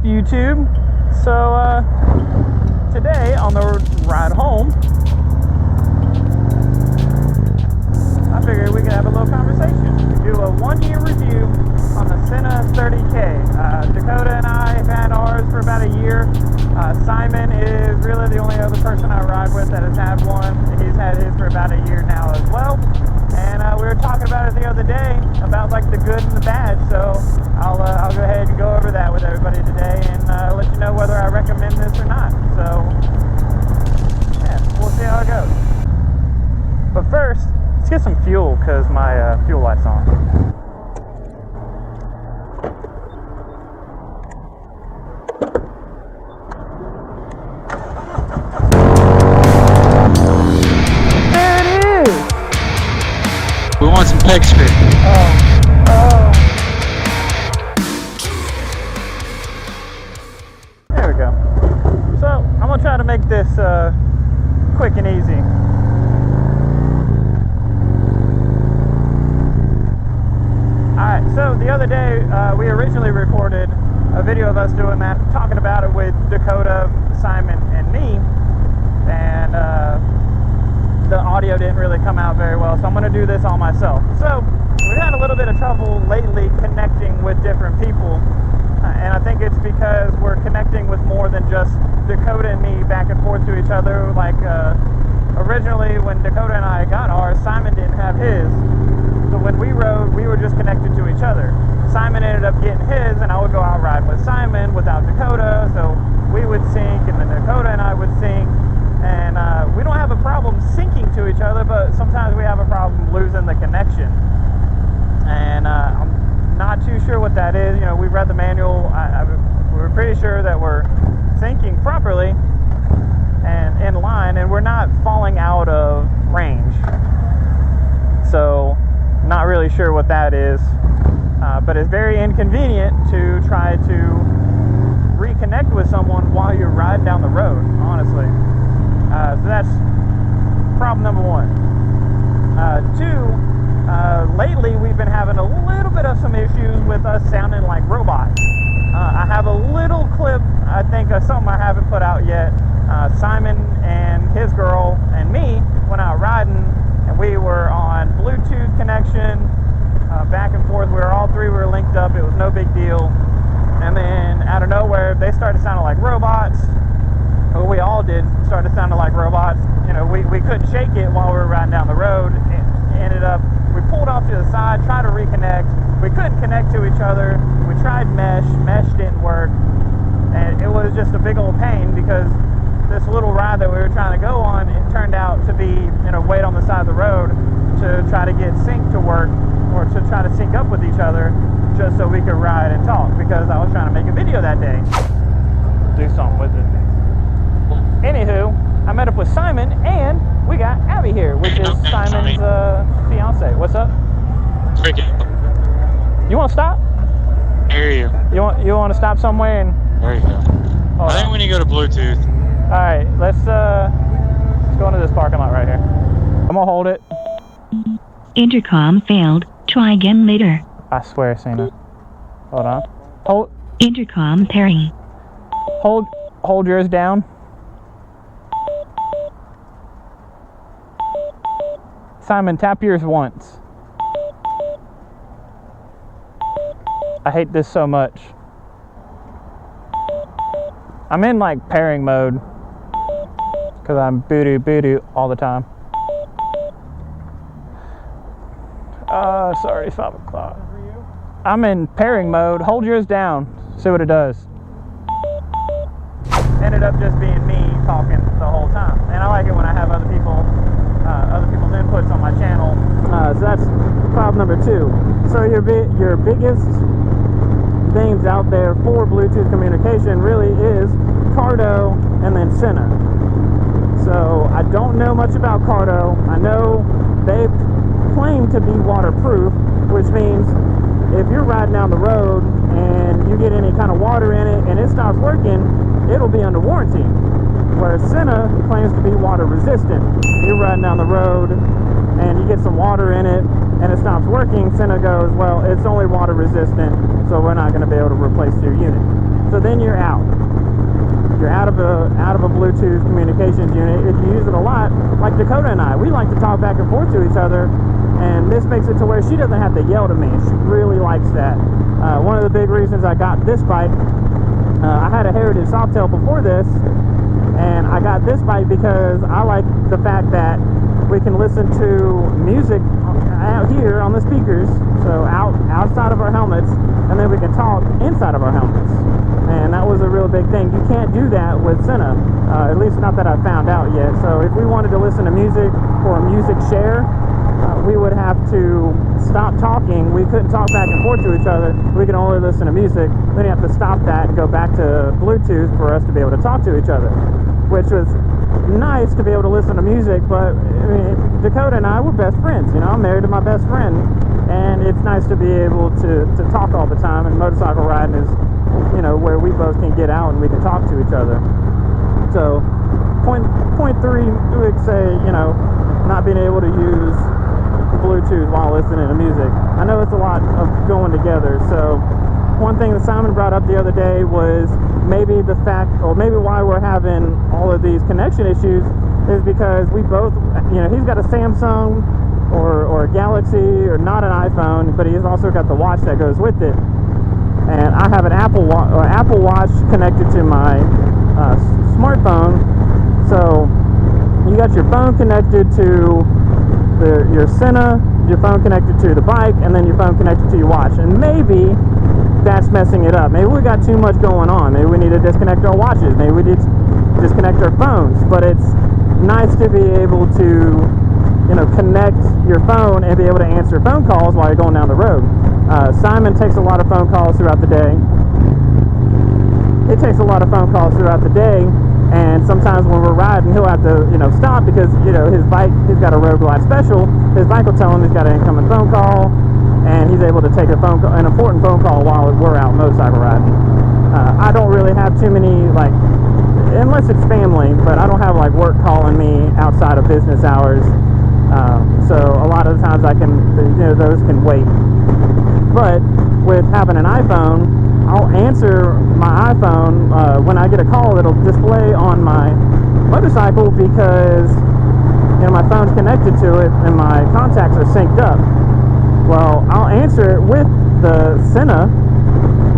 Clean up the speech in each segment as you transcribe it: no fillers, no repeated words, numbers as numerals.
YouTube? So today on the ride home, I figured we could have a little conversation. Do a 1-year review on the SENA 30K. Dakota and I have had ours for about a year. Simon is really the only other person I ride with that has had one. He's had his for about a year now as well. And we were talking about it the other day, about like the good and the bad. So I'll go ahead and go over that with everybody today and let you know whether I recommend this or not. So yeah, we'll see how it goes. But first, let's get some fuel because my fuel light's on. We want some peg spit. Oh. There we go. So, I'm going to try to make this quick and easy. Alright, so the other day, we originally recorded a video of us doing that, talking about it with Dakota, Simon, and me. And the audio didn't really come out very well, so I'm going to do this all myself. So we've had a little bit of trouble lately connecting with different people, and I think it's because we're connecting with more than just Dakota and me back and forth to each other. Like originally when Dakota and I got ours, Simon didn't have his, so when we rode, we were just connected to each other. Simon ended up getting his, and I would go out ride with Simon without Dakota, so we would sync, and then Dakota and I would sync. And we don't have a problem syncing to each other, but sometimes we have a problem losing the connection. And I'm not too sure what that is. You know, we read the manual. We were pretty sure that we're syncing properly and in line, and we're not falling out of range. So, not really sure what that is. But it's very inconvenient to try to reconnect with someone while you're riding down the road, honestly. So that's problem number one. Two, lately we've been having a little bit of some issues with us sounding like robots. I have a little clip, I think, of something I haven't put out yet. Simon and his girl and me went out riding, and we were on Bluetooth connection, back and forth. All three were linked up. It was no big deal. And then out of nowhere, they started sounding like robots. Well, we all did, started sounding like robots. You know, we couldn't shake it while we were riding down the road. Ended up, we pulled off to the side, tried to reconnect. We couldn't connect to each other. We tried mesh didn't work. And it was just a big old pain because this little ride that we were trying to go on, it turned out to be, you know, wait on the side of the road to try to get sync to work, or to try to sync up with each other just so we could ride and talk, because I was trying to make a video that day. Do something with it. Anywho, I met up with Simon, and we got Abby here, which is Simon's fiance. What's up? You want to stop? I hear you. You want to stop somewhere and? There you go. I think we need to go to Bluetooth. All right, let's go into this parking lot right here. I'm gonna hold it. Intercom failed. Try again later. I swear, SENA. Hold on. Hold. Intercom pairing. Hold yours down. Simon, tap yours once. I hate this so much. I'm in like pairing mode because I'm boo-doo all the time. Sorry, 5 o'clock. I'm in pairing mode. Hold yours down. See what it does. Ended up just being me talking the whole time, and I like it when I have other people's inputs on my channel. So that's problem number 2. So your biggest names out there for Bluetooth communication really is Cardo and then SENA. So I don't know much about Cardo. I know they claim to be waterproof, which means if you're riding down the road and you get any kind of water in it and it stops working, it'll be under warranty. Whereas SENA claims to be water resistant. You're riding down the road and you get some water in it and it stops working, SENA goes, well, it's only water resistant, so we're not going to be able to replace your unit. So then you're out. You're out of a Bluetooth communications unit. If you use it a lot, like Dakota and I, we like to talk back and forth to each other, and this makes it to where she doesn't have to yell to me. She really likes that. One of the big reasons I got this bike, I had a Heritage Softail before this, and I got this bike because I like the fact that we can listen to music out here on the speakers, so outside of our helmets, and then we can talk inside of our helmets. And that was a real big thing. You can't do that with SENA, at least not that I've found out yet. So if we wanted to listen to music for a music share, we would have to stop talking. We couldn't talk back and forth to each other. We could only listen to music. Then you have to stop that and go back to Bluetooth for us to be able to talk to each other, which was nice to be able to listen to music. But I mean, Dakota and I were best friends. You know, I'm married to my best friend, and it's nice to be able to talk all the time. And motorcycle riding is, you know, where we both can get out and we can talk to each other. So point three, we would say, you know, not being able to use Bluetooth while listening to music. I know it's a lot of going together. So one thing that Simon brought up the other day was maybe the fact, or maybe why we're having all of these connection issues, is because we both, you know, he's got a Samsung or a Galaxy, or not an iPhone, but he's also got the watch that goes with it. And I have an Apple Watch connected to my smartphone. So you got your phone connected to your SENA, your phone connected to the bike, and then your phone connected to your watch. And maybe that's messing it up. Maybe we got too much going on. Maybe we need to disconnect our watches. Maybe we need to disconnect our phones. But it's nice to be able to, you know, connect your phone and be able to answer phone calls while you're going down the road. Simon takes a lot of phone calls throughout the day. He takes a lot of phone calls throughout the day, and sometimes when we're riding, he'll have to, you know, stop because, you know, his bike, he's got a Road Glide Special. His bike will tell him he's got an incoming phone call, and he's able to take an important phone call while we're out motorcycle riding. I don't really have too many, like, unless it's family, but I don't have like work calling me outside of business hours. So a lot of the times I can, you know, those can wait. But with having an iPhone, I'll answer my iPhone when I get a call. It'll display on my motorcycle because, you know, my phone's connected to it and my contacts are synced up. Well, I'll answer it with the SENA.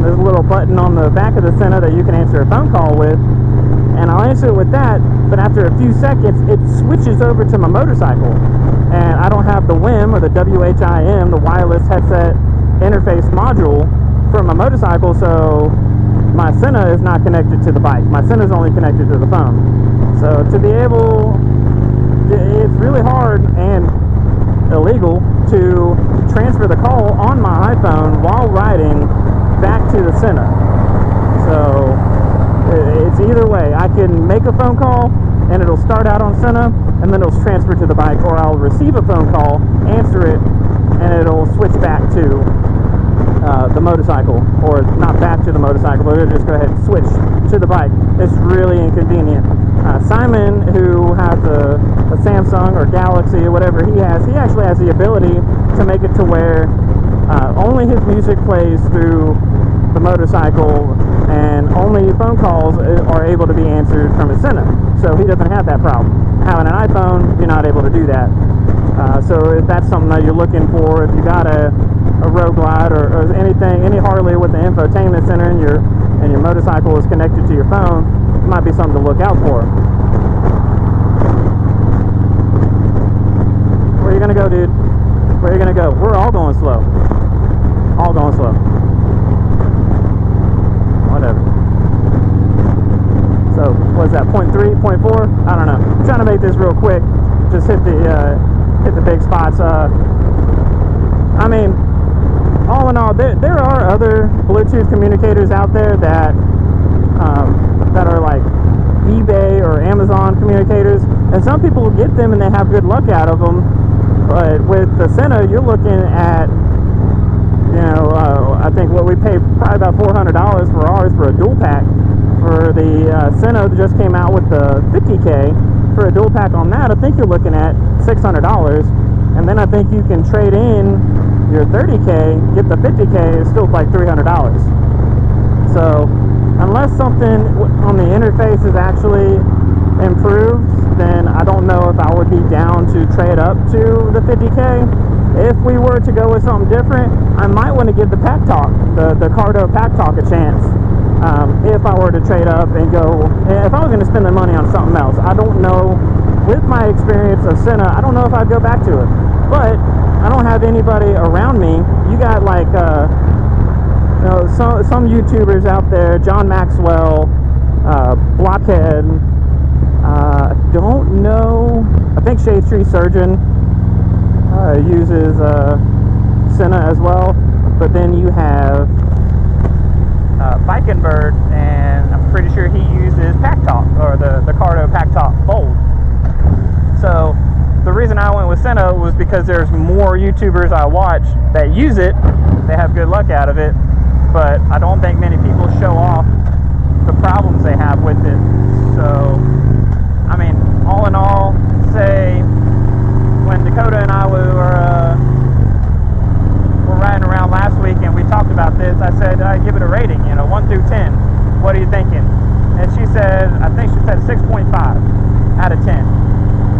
There's a little button on the back of the SENA that you can answer a phone call with, and I'll answer it with that. But after a few seconds, it switches over to my motorcycle, and I don't have the WIM, or the WHIM, the wireless headset interface module for my motorcycle, so my SENA is not connected to the bike. My SENA is only connected to the phone. So to be able, it's really hard and illegal to transfer the call on my iPhone while riding back to the SENA. So it's either way. I can make a phone call and it'll start out on SENA, and then it'll transfer to the bike, or I'll receive a phone call, answer it, and it'll switch back to the motorcycle, or not back to the motorcycle, but it'll just go ahead and switch to the bike. It's really inconvenient. Simon, who has a Samsung or Galaxy or whatever he actually has the ability to make it to where only his music plays through the motorcycle, and only phone calls are able to be answered from his SENA. So he doesn't have that problem. Having an iPhone, you're not able to do that. So if that's something that you're looking for, if you got a Road Glide or anything, any Harley with the infotainment center, and your motorcycle is connected to your phone, it might be something to look out for. Where are you gonna go, dude? Where are you gonna go? We're all going slow. All going slow. Whatever. So what's that? 0.3, 0.4? I don't know. I'm trying to make this real quick. Just hit the big spots. I mean, all in all, there are other Bluetooth communicators out there that are like eBay or Amazon communicators, and some people get them and they have good luck out of them. But with the SENA, you're looking at, you know, I think what we paid probably about $400 for ours for a dual pack. For the SENA that just came out with the 50K, for a dual pack on that, I think you're looking at $600. And then I think you can trade in your 30K, get the 50K, it's still like $300. So unless something on the interface is actually improved, then I don't know if I would be down to trade up to the 50K. If we were to go with something different, I might want to give the Pack Talk, the Cardo Pack Talk, a chance. If I were to trade up and go, if I was going to spend the money on something else, I don't know. With my experience of SENA, I don't know if I'd go back to it. But I don't have anybody around me. You got like, you know, some YouTubers out there, John Maxwell, Blockhead. I don't know. I think Shade Tree Surgeon uses SENA as well. But then you have Vikenbird, and I'm pretty sure he uses Pack Talk, or the Cardo Pack Talk Fold. So the reason I went with SENA was because there's more YouTubers I watch that use it. They have good luck out of it, but I don't think many people show off the problems they have with it. So, I mean, all in all, say when Dakota and I were riding around last week and we talked about this, I said I'd give it a rating, 1 through 10. What are you thinking? And she said, I think she said 6.5 out of 10.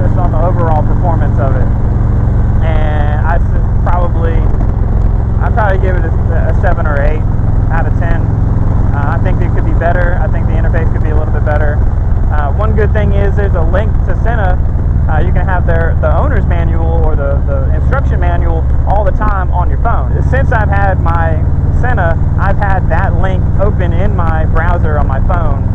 Just on the overall performance of it. And I'd probably give it a 7 or 8 out of 10. I think it could be better. I think the interface could be a little bit better. One good thing is there's a link to SENA. You can have the owner's manual or the instruction manual all the time on your phone. Since I've had my SENA, I've had that link open in my browser on my phone.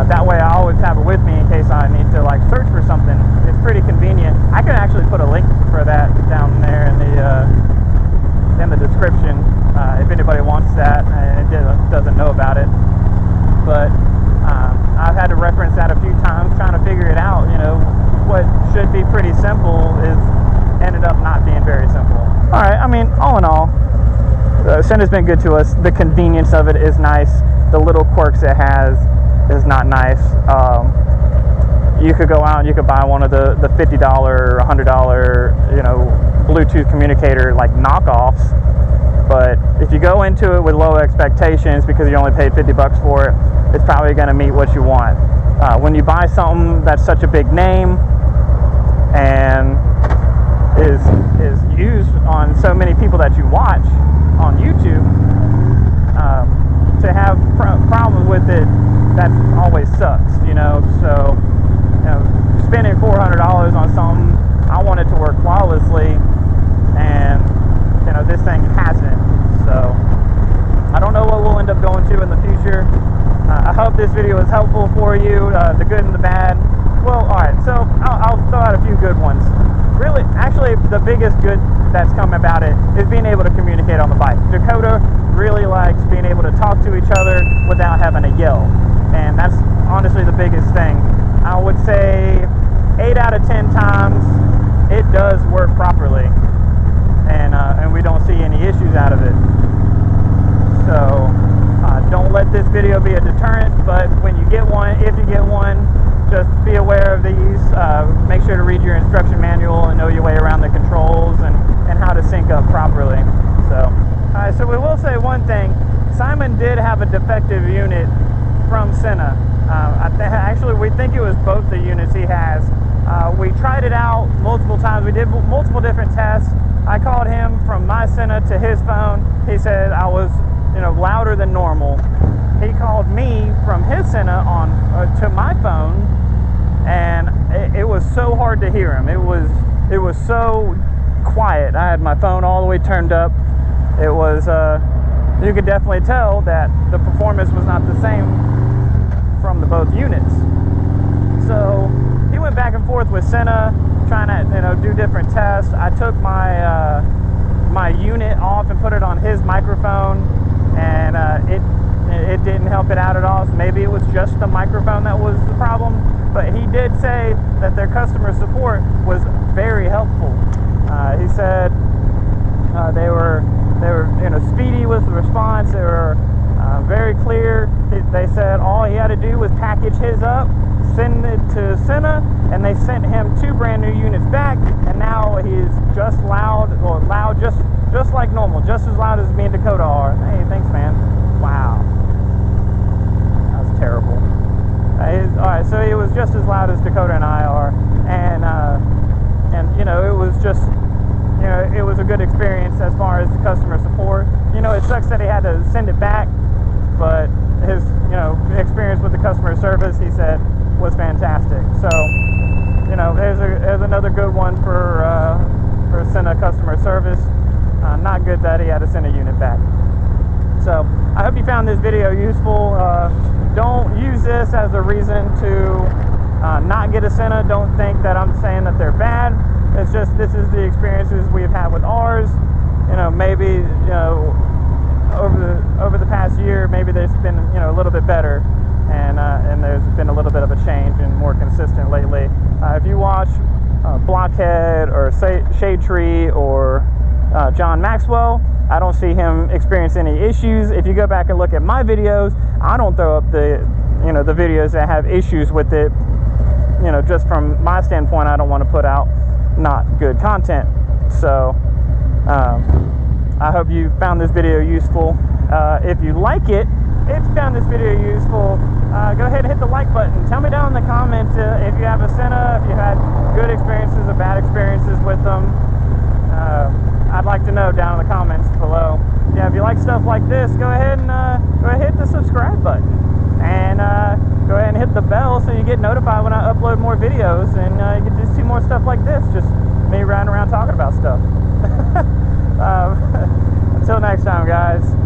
That way I always have it with me in case I need to like search for something. It's pretty convenient. I can actually put a link for that down there in the description if anybody wants that and doesn't know about it. But I've had to reference that a few times trying to figure it out. What should be pretty simple ended up not being very simple. All right, I mean, all in all, SENA's been good to us. The convenience of it is nice. The little quirks it has is not nice. You could go out and you could buy one of the $50 or $100 Bluetooth communicator like knockoffs, but if you go into it with low expectations because you only paid $50 for it, it's probably going to meet what you want. When you buy something that's such a big name and is used on so many people that you watch on YouTube, to have problems with it, that always sucks, So, spending $400 on something, I want it to work flawlessly, and this thing hasn't. So, I don't know what we'll end up going to in the future. I hope this video is helpful for you, the good and the bad. Well, all right. So I'll throw out a few good ones. Really, actually, the biggest good that's come about it is being able to communicate on the bike. Dakota really likes being able to talk to each other without having to yell. And that's honestly the biggest thing. I would say 8 out of 10 times it does work properly. And we don't see any issues out of it. So don't let this video be a deterrent, but when you get one, if you get one, just be aware of these. Make sure to read your instruction manual and know your way around the controls and how to sync up properly. So we will say one thing. Simon did have a defective unit from SENA. Actually, we think it was both the units he has. We tried it out multiple times. We did multiple different tests. I called him from my SENA to his phone. He said I was, louder than normal. He called me from his SENA to my phone, and it was so hard to hear him. It was so quiet. I had my phone all the way turned up. It was you could definitely tell that the performance was not the same from the both units. So he went back and forth with SENA, trying to do different tests. I took my my unit off and put it on his microphone, and it didn't help it out at all. So maybe it was just the microphone that was the problem, but he did say that their customer support was very helpful. He said they were speedy with the response. They were very clear. They said all he had to do was package his up, send it to SENA, and they sent him 2 brand new units back, and now he's just loud just like normal, just as loud as me and Dakota are. Hey, thanks, man. Wow. sucks that he had to send it back, but his, you know, experience with the customer service, he said, was fantastic. So, you know, there's another good one for SENA customer service. Not good that he had to send a unit back. So I hope you found this video useful. Don't use this as a reason to not get a SENA. Don't think that I'm saying that they're bad. It's just, this is the experiences we've had with ours. You know, maybe, you know, over the past year, maybe there's been, you know, a little bit better, and there's been a little bit of a change and more consistent lately. If you watch Blockhead or Shade Tree or John Maxwell, I don't see him experience any issues. If you go back and look at my videos, I don't throw up the, you know, the videos that have issues with it. You know, just from my standpoint, I don't want to put out not good content. So I hope you found this video useful. If you like it, if you found this video useful, go ahead and hit the like button. Tell me down in the comments if you have a SENA, if you had good experiences or bad experiences with them. I'd like to know down in the comments below. Yeah, if you like stuff like this, go ahead and hit the subscribe button, and go ahead and hit the bell so you get notified when I upload more videos, and you get to see more stuff like this, just me riding around talking about stuff. Until next time, guys.